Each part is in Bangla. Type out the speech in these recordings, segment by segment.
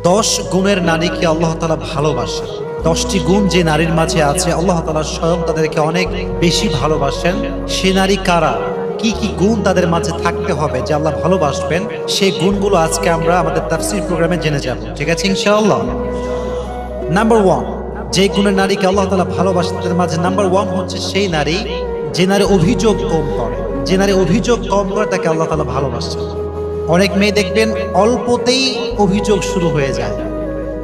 10 গুণের নারীকে আল্লাহ তাআলা ভালোবাসেন। 10টি গুণ যে নারীর মাঝে আছে আল্লাহ তাআলা স্বয়ং তাদেরকে অনেক বেশি ভালোবাসেন। সে নারী কারা, কি কি গুণ তাদের মাঝে থাকতে হবে যে আল্লাহ ভালোবাসবেন, সেই গুণগুলো আজকে আমরা আমাদের তাফসীর প্রোগ্রামে জেনে যাব। ঠিক আছে ইনশাআল্লাহ। নাম্বার 1, যে গুণের নারীকে আল্লাহ তাআলা ভালোবাসেন তাদের মাঝে নাম্বার 1 হচ্ছে সেই নারী যে নারী অভিযোগ কম করে। যে নারী অভিযোগ কম করে তাকে আল্লাহ তাআলা ভালোবাসেন। অনেক মেয়ে দেখবেন অল্পতেই অভিযোগ শুরু হয়ে যায়।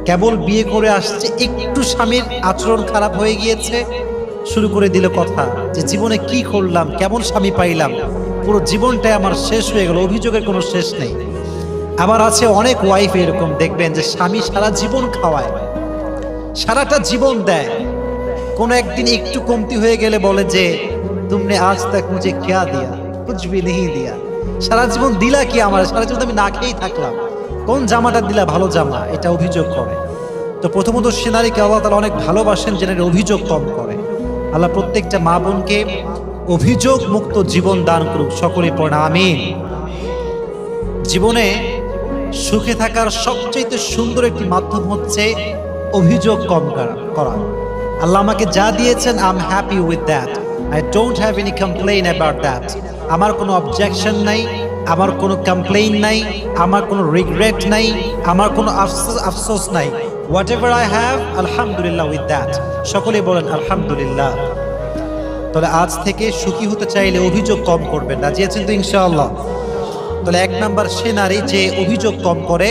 কেবল বিয়ে করে আসছে, একটু স্বামীর আচরণ খারাপ হয়ে গিয়েছে, শুরু করে দিল কথা যে জীবনে কি করলাম, কেমন স্বামী পাইলাম, পুরো জীবনটাই আমার শেষ হয়ে গেল, অভিযোগের কোনো শেষ নেই। আবার আছে অনেক ওয়াইফ এরকম দেখবেন যে স্বামী সারা জীবন খাওয়ায়, সারাটা জীবন দেয়, কোনো একদিন একটু কমতি হয়ে গেলে বলে যে তুমনে আজ তক মুঝে ক্যা দিয়া, কুছ ভি নেহি দিয়া। সারা জীবন দিলা কি আমার, সারা জীবন আমি না খেয়েই থাকলাম, কোন জামাটা দিলা ভালো জামা, এটা অভিযোগ করে। তো প্রথমত সে নারীকে আল্লাহ তাআলা অনেক ভালোবাসেন যে নারী অভিযোগ কম করে। আল্লাহ প্রত্যেকটা মা বোনকে অভিযোগ মুক্ত জীবন দান করুক, সকলেই পড়েন আমিন। জীবনে সুখে থাকার সবচেয়ে সুন্দর একটি মাধ্যম হচ্ছে অভিযোগ কম করা। আল্লাহ আমাকে যা দিয়েছেন I am happy with that, I don't have any complain about that. আমার কোনো অবজেকশন নাই, আমার কোনো কমপ্লেইন নাই, আমার কোনো রিগ্রেট নাই, আমার কোনো আফসোস নাই। হোয়াট এভার আই হ্যাভ আলহামদুলিল্লাহ উইথ দ্যাট। সকলেই বলেন আলহামদুলিল্লাহ। তাহলে আজ থেকে সুখী হতে চাইলে অভিযোগ কম করবেন, রাজি আছেন তো ইনশাআল্লাহ? তাহলে 1 নাম্বার সে নারী যে অভিযোগ কম করে,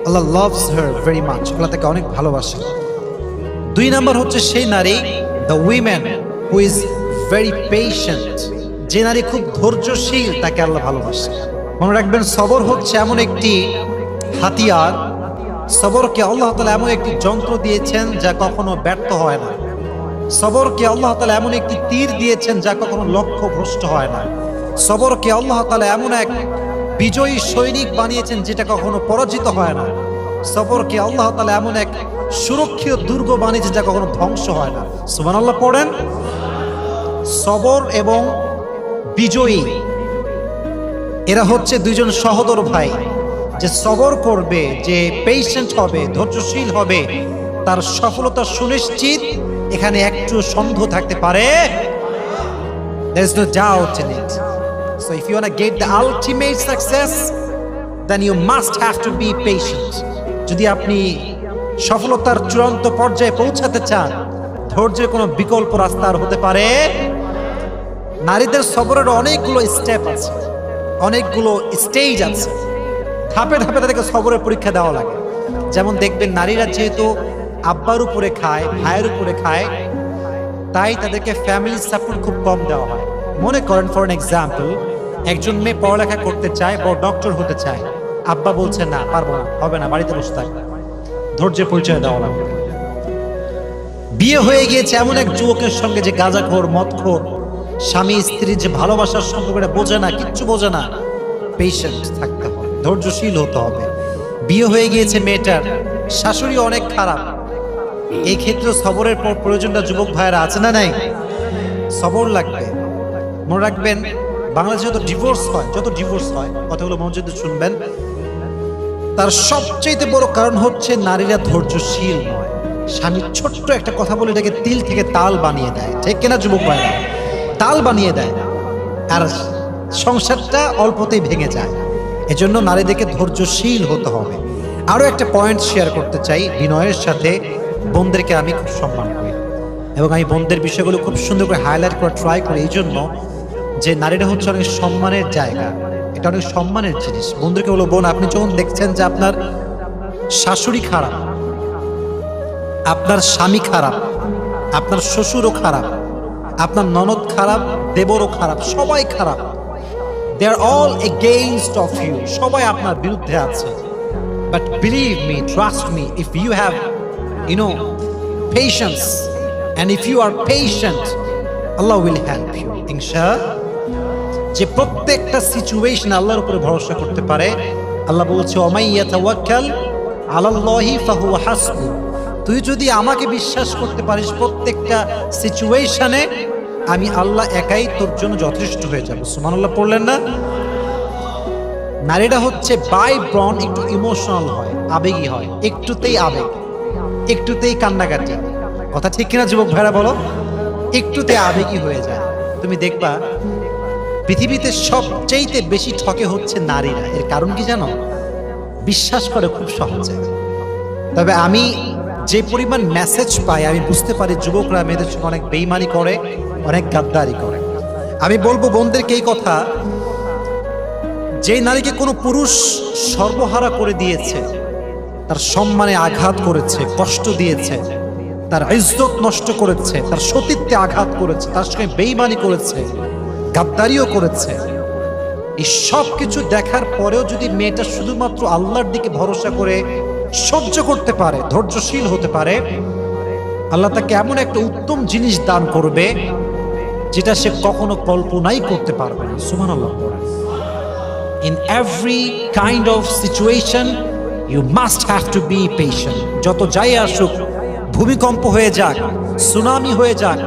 আল্লাহ লাভস হার ভেরি মাচ, আল্লাহ তাকে অনেক ভালোবাসে। 2 নাম্বার হচ্ছে সেই নারী the women who is very patient, যে নারী খুব ধৈর্যশীল, তাকে আল্লাহ ভালোবাসে। মনে রাখবেন সবর হচ্ছে এমন একটি হাতিয়ার, সবরকে আল্লাহ তাআলা এমন একটি যন্ত্র দিয়েছেন যা কখনো ব্যর্থ হয় না। সবরকে আল্লাহ তাআলা এমন একটি তীর দিয়েছেন যা কখনো লক্ষ্য ভ্রষ্ট হয় না। সবরকে আল্লাহ তাআলা এমন এক বিজয়ী সৈনিক বানিয়েছেন যেটা কখনো পরাজিত হয় না। সবরকে আল্লাহ তাআলা এমন এক সুরক্ষিত দুর্গ বানিয়েছেন যা কখনো ধ্বংস হয় না। সুবহানাল্লাহ পড়েন। সবর এবং বিজয়ী এরা হচ্ছে দুইজন সহোদর ভাই। যে সবর করবে, যে পেশেন্ট হবে, ধৈর্যশীল হবে, তার সফলতা সুনিশ্চিত। এখানে একটু সন্দেহ থাকতে পারে, there is no doubt in it. So if you want to get the ultimate success, then you must have to be patient. যদি আপনি সফলতার চূড়ান্ত পর্যায়ে পৌঁছাতে চান, ধৈর্যের কোনো বিকল্প রাস্তা আর হতে পারে। নারীদের সবরের অনেকগুলো স্টেপ আছে, অনেকগুলো স্টেজ আছে, ধাপে ধাপে তাদেরকে সবরের পরীক্ষা দেওয়া লাগে। যেমন দেখবেন নারীরা যেহেতু আব্বার উপরে খায়, ভাইয়ের উপরে খায়, তাই তাদেরকে ফ্যামিলি সাপোর্ট খুব কম দেওয়া হয়। মনে করেন ফর এন এক্সাম্পল, একজন মেয়ে পড়ালেখা করতে চায়, বড় ডক্টর হতে চায়, আব্বা বলছে না, পারবো না, হবে না, বাড়িতে বসে থাকবে। ধৈর্যের পরিচয় দেওয়া লাগবে। বিয়ে হয়ে গিয়েছে এমন এক যুবকের সঙ্গে যে গাঁজাখোর, মদখোর, স্বামী স্ত্রীর যে ভালোবাসার সম্পর্কটা বোঝে না, কিচ্ছু বোঝে না। পেশেন্ট থাকতে হবে, ধৈর্যশীল হতে হবে। বিয়ে হয়ে গিয়েছে মেয়েটার, শাশুড়ি অনেক খারাপ, এই ক্ষেত্রে সবরের প্রয়োজনটা যুবক ভাইয়েরা আছে না নাই? সবর লাগবে। মনে রাখবেন বাংলাদেশে যত ডিভোর্স হয়, কথাগুলো মনোযোগ দিয়ে শুনবেন, তার সবচেয়ে বড় কারণ হচ্ছে নারীরা ধৈর্যশীল নয়। স্বামী ছোট্ট একটা কথা বলে এটাকে তিল থেকে তাল বানিয়ে দেয়, ঠিক কিনা যুবক ভাইরা? তাল বানিয়ে দেয়, আর সংসারটা অল্পতেই ভেঙে যায়। এজন্য নারীদেরকে ধৈর্যশীল হতে হবে। আরো একটা পয়েন্ট শেয়ার করতে চাই বিনয়ের সাথে। বোনদেরকে আমি খুব সম্মান করি এবং আমি বোনদের বিষয়গুলো খুব সুন্দর করে হাইলাইট করা ট্রাই করি, এই জন্য যে নারীরা হচ্ছে অনেক সম্মানের জায়গা, এটা অনেক সম্মানের জিনিস। বোনদেরকে বলো, বোন আপনি যখন দেখছেন যে আপনার শাশুড়ি খারাপ, আপনার স্বামী খারাপ, আপনার শ্বশুরও খারাপ, আপনার ননদ খারাপ, দেবরও খারাপ, সবাই খারাপ, they are all against of you, সবাই আপনার বিরুদ্ধে আছে, but believe me, trust me, if you have patience, and if you are patient, Allah will help you inshallah. যে প্রত্যেকটা সিচুয়েশন আল্লাহর উপরে ভরসা করতে পারে। আল্লাহ বলছে ওমাই ইয়াতাওয়াক্কাল আলাল্লাহি ফাহুয়া হাসবু, তুই যদি আমাকে বিশ্বাস করতে পারিস প্রত্যেকটা সিচুয়েশনে, আমি আল্লাহ একাই তোর জন্য যথেষ্ট হয়ে যাব। সুবহানাল্লাহ পড়লেন না? নারীরা হচ্ছে বাই ব্রন একটু ইমোশনাল হয়, আবেগী হয়, একটুতেই আবেগ, একটুতেই কান্নাকাটি। কথা ঠিক কিনা যুবক ভাইরা বলো? একটুতে আবেগী হয়ে যায়। তুমি দেখবা পৃথিবীতে সবচেয়ে বেশি ঠকে হচ্ছে নারীরা। এর কারণ কি জানো? বিশ্বাস করে খুব সহজে। তবে আমি যে পরিমাণ মেসেজ পাই, আমি বুঝতে পারি যুবকরা মেয়েদের সঙ্গে অনেক বেইমানি করে, অনেক গাদ্দারি করে। আমি বলবো বোনদেরকে এই কথা, যে নারীকে কোনো পুরুষ সর্বহারা করে দিয়েছে, তার সম্মানে আঘাত করেছে, কষ্ট দিয়েছে, তার ইজ্জত নষ্ট করেছে, তার সতীত্বে আঘাত করেছে, তার সঙ্গে বেইমানি করেছে, গাদ্দারিও করেছে, এই সব কিছু দেখার পরেও যদি মেয়েটা শুধুমাত্র আল্লাহর দিকে ভরসা করে সহ্য করতে পারে, ধৈর্যশীল হতে পারে, আল্লাহ তাকে এমন একটা উত্তম জিনিস দান করবে যেটা সে কখনো কল্পনাই করতে পারবে না। সুবহানাল্লাহ। In every kind of situation you must have to be patient. যত যাই আসুক, ভূমিকম্প হয়ে যাক, সুনামি হয়ে যাক,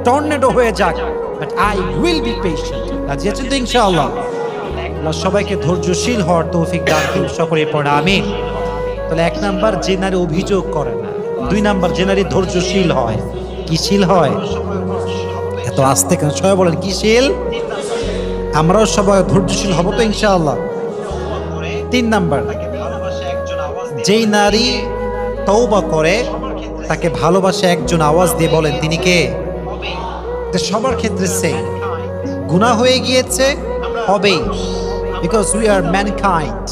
টর্নেডো হয়ে যাক, but I will be patient. রাজি আছেন তো ইনশাআল্লাহ? আল্লাহ সবাইকে ধৈর্যশীল হওয়ার তৌফিক দান করুন, সকলে পড়ে আমিন। তাহলে 1 নাম্বার, যে নারী অভিযোগ করে না। 2 নাম্বার, যে নারী ধৈর্যশীল হয়। কি শীল হয়? এত আস্তে কেন? সবাই বলেন কি শীল? আমরাও সবাই ধৈর্যশীল হব তো ইনশাআল্লাহ। 3 নাম্বার, যেই নারী তওবা করে তাকে ভালোবাসে একজন আওয়াজ দিয়ে বলেন তিনি কে? সবার ক্ষেত্রে সেম। গুনাহ হয়ে গিয়েছে, হবেই, বিকজ উই আর ম্যানকাইন্ড।